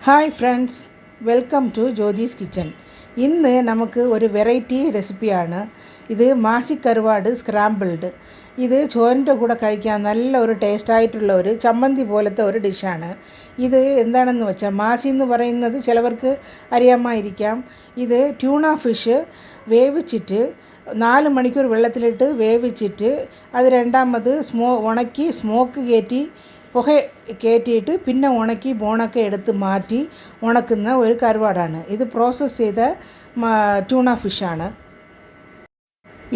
Hi friends, welcome to Jyothis kitchen. ഇന്ന് നമുക്ക് ഒരു വെറൈറ്റി റെസിപ്പിയാണ്. ഇത് മാസി കറുവാട് സ്ക്രാമ്പിൾഡ്. ഇത് ചോറിൻ്റെ കൂടെ കഴിക്കാൻ നല്ല ഒരു ടേസ്റ്റായിട്ടുള്ള ഒരു ചമ്മന്തി പോലത്തെ ഒരു ഡിഷാണ്. ഇത് എന്താണെന്ന് വെച്ചാൽ, മാസി എന്ന് പറയുന്നത് ചിലവർക്ക് അറിയാമായിരിക്കാം. ഇത് ട്യൂണ ഫിഷ് വേവിച്ചിട്ട് 4 മണിക്കൂർ വെള്ളത്തിലിട്ട് വേവിച്ചിട്ട് അത് രണ്ടാമത് ഉണക്കി സ്മോക്ക് കയറ്റി പുക കയറ്റിയിട്ട് പിന്നെ ഉണക്കി ബോണൊക്കെ എടുത്ത് മാറ്റി ഉണക്കുന്ന ഒരു കറുവാടാണ്. ഇത് പ്രോസസ്സ് ചെയ്ത ട്യൂണ ഫിഷാണ്.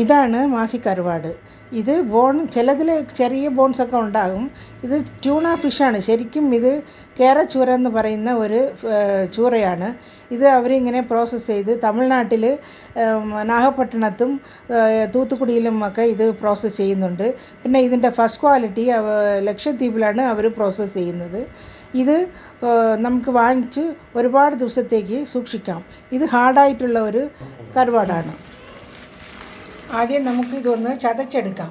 ഇതാണ് മാസി കറുവാട്. ഇത് ചിലതിൽ ചെറിയ ബോൺസൊക്കെ ഉണ്ടാകും. ഇത് ട്യൂണ ഫിഷാണ്. ശരിക്കും ഇത് കേരച്ചൂര എന്ന് പറയുന്ന ഒരു ചൂരയാണ്. ഇത് അവരിങ്ങനെ പ്രോസസ്സ് ചെയ്ത് തമിഴ്നാട്ടിൽ നാഗപട്ടണത്തും തൂത്തുക്കുടിയിലും ഒക്കെ ഇത് പ്രോസസ്സ് ചെയ്യുന്നുണ്ട്. പിന്നെ ഇതിൻ്റെ ഫസ്റ്റ് ക്വാളിറ്റി ലക്ഷദ്വീപിലാണ് അവർ പ്രോസസ്സ് ചെയ്യുന്നത്. ഇത് നമുക്ക് വാങ്ങിച്ച് ഒരുപാട് ദിവസത്തേക്ക് സൂക്ഷിക്കാം. ഇത് ഹാർഡായിട്ടുള്ള ഒരു കറുവാടാണ്. ആദ്യം നമുക്ക് ഇതൊന്ന് ചതച്ചെടുക്കാം.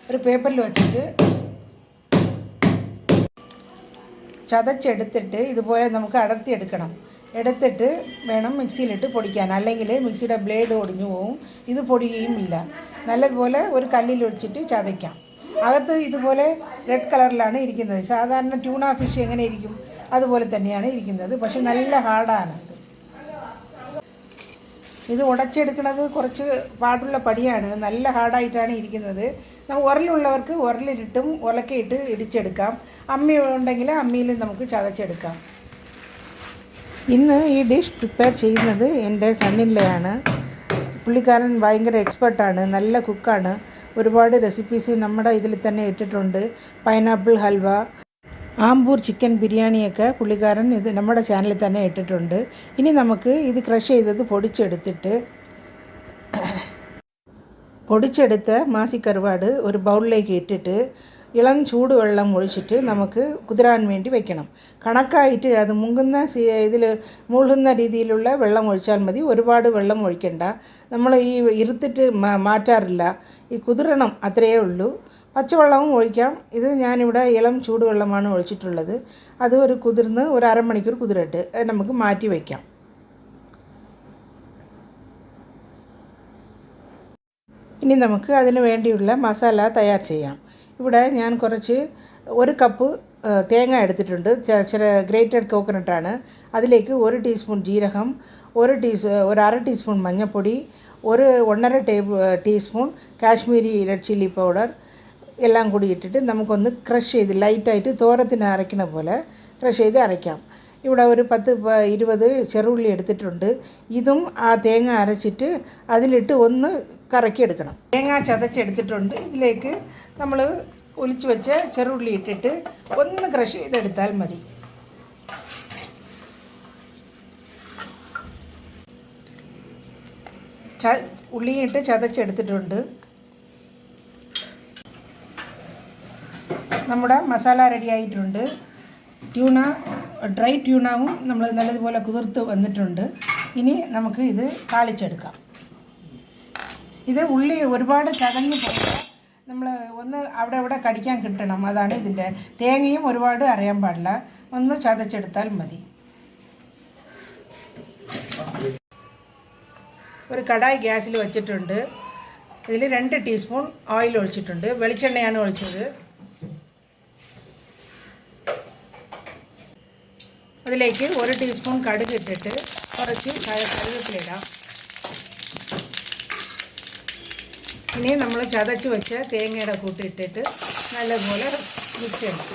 ഒരു പേപ്പറിൽ വെച്ചിട്ട് ചതച്ചെടുത്തിട്ട് ഇതുപോലെ നമുക്ക് അടർത്തിയെടുക്കണം. എടുത്തിട്ട് വേണം മിക്സിയിലിട്ട് പൊടിക്കാൻ, അല്ലെങ്കിൽ മിക്സിയുടെ ബ്ലേഡ് ഒടിഞ്ഞു പോവും. ഇത് പൊടിയുകയും ഇല്ല. നല്ലതുപോലെ ഒരു കല്ലിൽ ഒഴിച്ചിട്ട് ചതയ്ക്കാം. അകത്ത് ഇതുപോലെ റെഡ് കളറിലാണ് ഇരിക്കുന്നത്. സാധാരണ ട്യൂണ ഫിഷ് എങ്ങനെ ഇരിക്കും അതുപോലെ തന്നെയാണ് ഇരിക്കുന്നത്. പക്ഷെ നല്ല ഹാർഡാണ്. ഇത് ഉടച്ചെടുക്കുന്നത് കുറച്ച് പാടുള്ള പടിയാണ്. നല്ല ഹാർഡായിട്ടാണ് ഇരിക്കുന്നത്. നമുക്ക് ഉരലുള്ളവർക്ക് ഉരലിലിട്ടും ഉലക്കയിട്ട് ഇടിച്ചെടുക്കാം. അമ്മി ഉണ്ടെങ്കിൽ അമ്മിയിൽ നമുക്ക് ചതച്ചെടുക്കാം. ഇന്ന് ഈ ഡിഷ് പ്രിപ്പയർ ചെയ്യുന്നത് എൻ്റെ സണ്ണിൻലയാണ്. പുള്ളിക്കാരൻ ഭയങ്കര എക്സ്പെർട്ടാണ്, നല്ല കുക്കാണ്. ഒരുപാട് റെസിപ്പീസ് നമ്മുടെ ഇതിൽ തന്നെ ഇട്ടിട്ടുണ്ട്. പൈനാപ്പിൾ ഹൽവ, ആമ്പൂർ ചിക്കൻ ബിരിയാണിയൊക്കെ പുള്ളിക്കാരൻ ഇത് നമ്മുടെ ചാനലിൽ തന്നെ ഇട്ടിട്ടുണ്ട്. ഇനി നമുക്ക് ഇത് ക്രഷ് ചെയ്തത് പൊടിച്ചെടുത്ത മാസി കറുവാട് ഒരു ബൗളിലേക്ക് ഇട്ടിട്ട് ഇളം ചൂടുവെള്ളം ഒഴിച്ചിട്ട് നമുക്ക് കുതിരാൻ വേണ്ടി വെക്കണം. കണക്കായിട്ട് അത് മുങ്ങുന്ന രീതിയിലുള്ള വെള്ളം ഒഴിച്ചാൽ മതി. ഒരുപാട് വെള്ളം ഒഴിക്കണ്ട. നമ്മൾ ഈ ഇരുത്തിട്ട് മാറ്റാറില്ല. ഈ കുതിരണം, അത്രയേ ഉള്ളൂ. പച്ചവെള്ളവും ഒഴിക്കാം. ഇത് ഞാനിവിടെ ഇളം ചൂടുവെള്ളമാണ് ഒഴിച്ചിട്ടുള്ളത്. അത് കുതിർന്ന് ഒരു അരമണിക്കൂർ കുതിരട്ട് നമുക്ക് മാറ്റി വയ്ക്കാം. ഇനി നമുക്ക് അതിന് വേണ്ടിയുള്ള മസാല തയ്യാർ ചെയ്യാം. ഇവിടെ ഞാൻ ഒരു കപ്പ് തേങ്ങ എടുത്തിട്ടുണ്ട്. ഗ്രേറ്റഡ് കോക്കനട്ടാണ്. അതിലേക്ക് 1 ടീസ്പൂൺ ജീരകം, ഒരു അര ടീസ്പൂൺ മഞ്ഞൾപ്പൊടി, 1.5 teaspoon Kashmiri red chilli powder എല്ലാം കൂടി ഇട്ടിട്ട് നമുക്കൊന്ന് ക്രഷ് ചെയ്ത് ലൈറ്റായിട്ട് തോരത്തിന് അരയ്ക്കണ പോലെ ക്രഷ് ചെയ്ത് അരയ്ക്കാം. ഇവിടെ ഒരു 10-20 ചെറുള്ളി എടുത്തിട്ടുണ്ട്. ഇതും ആ തേങ്ങ അരച്ചിട്ട് അതിലിട്ട് ഒന്ന് കറക്കിയെടുക്കണം. തേങ്ങ ചതച്ചെടുത്തിട്ടുണ്ട്. ഇതിലേക്ക് നമ്മൾ ഒലിച്ച് വെച്ച ചെറുള്ളി ഇട്ടിട്ട് ഒന്ന് ക്രഷ് ചെയ്തെടുത്താൽ മതി. ഉള്ളിയിട്ട് ചതച്ചെടുത്തിട്ടുണ്ട്. നമ്മുടെ മസാല റെഡി ആയിട്ടുണ്ട്. ഡ്രൈ ട്യൂണാവും നമ്മൾ നല്ലതുപോലെ കുതിർത്ത് വന്നിട്ടുണ്ട്. ഇനി നമുക്ക് ഇത് താളിച്ചെടുക്കാം. ഇത് ഉള്ളി ഒരുപാട് ചതഞ്ഞ് പോയാൽ നമ്മൾ ഒന്ന് അവിടെ കടിക്കാൻ കിട്ടണം. അതാണ് ഇതിൻ്റെ. തേങ്ങയും ഒരുപാട് അറിയാൻ പാടില്ല. ഒന്ന് ചതച്ചെടുത്താൽ മതി. ഒരു കടായി ഗ്യാസിൽ വെച്ചിട്ടുണ്ട്. ഇതിൽ 2 ടീസ്പൂൺ ഓയിൽ ഒഴിച്ചിട്ടുണ്ട്. വെളിച്ചെണ്ണയാണ് ഒഴിച്ചത്. അതിലേക്ക് 1 ടീസ്പൂൺ കടുക് ഇട്ടിട്ട് കുറച്ച് കറിവേപ്പിലിടാം. ഇനി നമ്മൾ ചതച്ച് വെച്ച തേങ്ങയുടെ കൂട്ടിട്ടിട്ട് നല്ലപോലെ മിക്സ് ചെയ്യണം.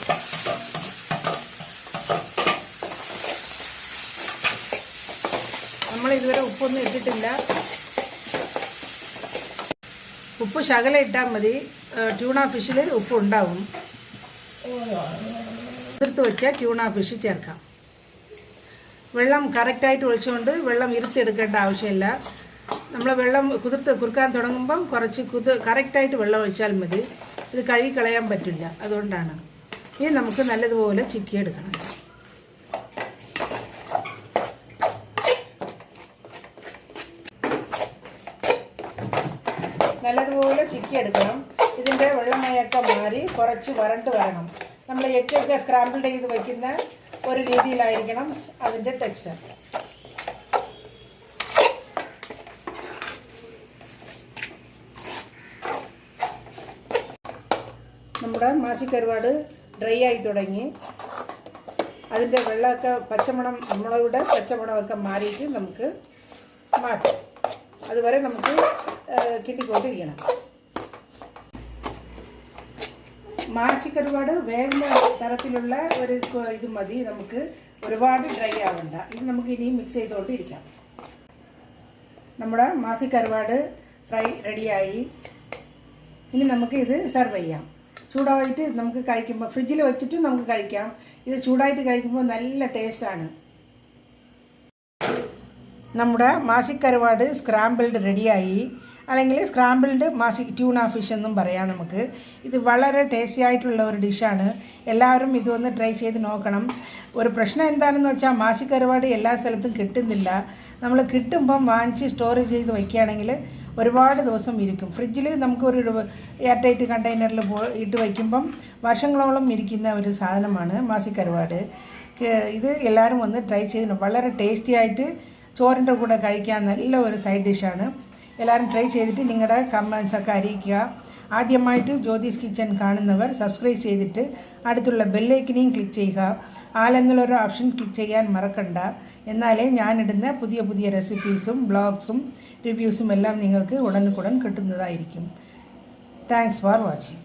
നമ്മൾ ഇതുവരെ ഉപ്പൊന്നും ഇട്ടിട്ടില്ല. ഉപ്പ് ശകലം ഇട്ടാൽ മതി. ട്യൂണ ഫിഷിൽ ഉപ്പ് ഉണ്ടാവും. കുതിർത്ത് വെച്ച ട്യൂണ ഫിഷ് ചേർക്കാം. വെള്ളം കറക്റ്റായിട്ട് ഒഴിച്ചുകൊണ്ട് വെള്ളം ഇരുത്തിയെടുക്കേണ്ട ആവശ്യമില്ല. നമ്മൾ വെള്ളം കുറുക്കാൻ തുടങ്ങുമ്പം കുറച്ച് കറക്റ്റായിട്ട് വെള്ളം ഒഴിച്ചാൽ മതി. ഇത് കഴുകി കളയാൻ പറ്റില്ല, അതുകൊണ്ടാണ്. ഇനി നമുക്ക് നല്ലതുപോലെ ചിക്കിയെടുക്കണം. നല്ലതുപോലെ ചിക്കിയെടുക്കണം. ഇതിൻ്റെ വെള്ളമയൊക്കെ മാറി കുറച്ച് വരണ്ട് വരണം. നമ്മൾ എഗ്ഗൊക്കെ സ്ക്രാമ്പിൾ ചെയ്ത് വയ്ക്കുന്ന ഒരു രീതിയിലായിരിക്കണം അതിൻ്റെ ടെക്സ്ചർ. നമ്മുടെ മാസി കരുവാട് ഡ്രൈ ആയി തുടങ്ങി. അതിൻ്റെ വെള്ളമൊക്കെ പച്ചമണം, മുളകുടെ പച്ചമണമൊക്കെ മാറിയിട്ട് നമുക്ക് മാറ്റാം. അതുവരെ നമുക്ക് കിണ്ടിക്കൊണ്ടിരിക്കണം. മാസി കരുവാട് വേവുന്ന തരത്തിലുള്ള ഒരു ഇത് മതി, നമുക്ക് ഒരുപാട് ഡ്രൈ ആവണ്ട. ഇത് നമുക്ക് ഇനി മിക്സ് ചെയ്തുകൊണ്ടിരിക്കാം. നമ്മുടെ മാസി കരുവാട് ഫ്രൈ റെഡിയായി. ഇനി നമുക്ക് ഇത് സെർവ് ചെയ്യാം. ചൂടായിട്ട് നമുക്ക് കഴിക്കുമ്പോൾ ഫ്രിഡ്ജിൽ വെച്ചിട്ട് നമുക്ക് കഴിക്കാം. ഇത് ചൂടായിട്ട് കഴിക്കുമ്പോൾ നല്ല ടേസ്റ്റാണ്. നമ്മുടെ മാസി കരുവാട് സ്ക്രാമ്പിൾഡ് റെഡിയായി. അല്ലെങ്കിൽ സ്ക്രാമ്പിൾഡ് ട്യൂണ ഫിഷ് എന്നും പറയാം നമുക്ക്. ഇത് വളരെ ടേസ്റ്റി ആയിട്ടുള്ള ഒരു ഡിഷാണ്. എല്ലാവരും ഇതൊന്ന് ട്രൈ ചെയ്ത് നോക്കണം. ഒരു പ്രശ്നം എന്താണെന്ന് വെച്ചാൽ മാസി കരുവാട് എല്ലാ സ്ഥലത്തും കിട്ടുന്നില്ല. നമ്മൾ കിട്ടുമ്പം വാങ്ങിച്ച് സ്റ്റോർ ചെയ്ത് വയ്ക്കുകയാണെങ്കിൽ ഒരുപാട് ദിവസം ഇരിക്കും. ഫ്രിഡ്ജിൽ നമുക്കൊരു എയർ ടൈറ്റ് കണ്ടെയ്നറിൽ ഇട്ട് വയ്ക്കുമ്പം വർഷങ്ങളോളം ഇരിക്കുന്ന ഒരു സാധനമാണ് മാസി കരുവാട്. ഇത് എല്ലാവരും ഒന്ന് ട്രൈ ചെയ്ത് വളരെ ടേസ്റ്റി ആയിട്ട് ചോറിൻ്റെ കൂടെ കഴിക്കാൻ നല്ല ഒരു സൈഡ് ഡിഷാണ്. എല്ലാവരും ട്രൈ ചെയ്തിട്ട് നിങ്ങളുടെ കമൻസൊക്കെ അറിയിക്കുക. ആദ്യമായിട്ട് ജ്യോതിസ് കിച്ചൻ കാണുന്നവർ സബ്സ്ക്രൈബ് ചെയ്തിട്ട് അടുത്തുള്ള ബെല്ലൈക്കനെയും ക്ലിക്ക് ചെയ്യുക. ആലെന്നുള്ളൊരു ഓപ്ഷൻ ക്ലിക്ക് ചെയ്യാൻ മറക്കണ്ട. എന്നാലേ ഞാനിടുന്ന പുതിയ പുതിയ റെസിപ്പീസും ബ്ലോഗ്സും റിവ്യൂസും എല്ലാം നിങ്ങൾക്ക് ഉടനുടൻ കിട്ടുന്നതായിരിക്കും. Thanks for watching.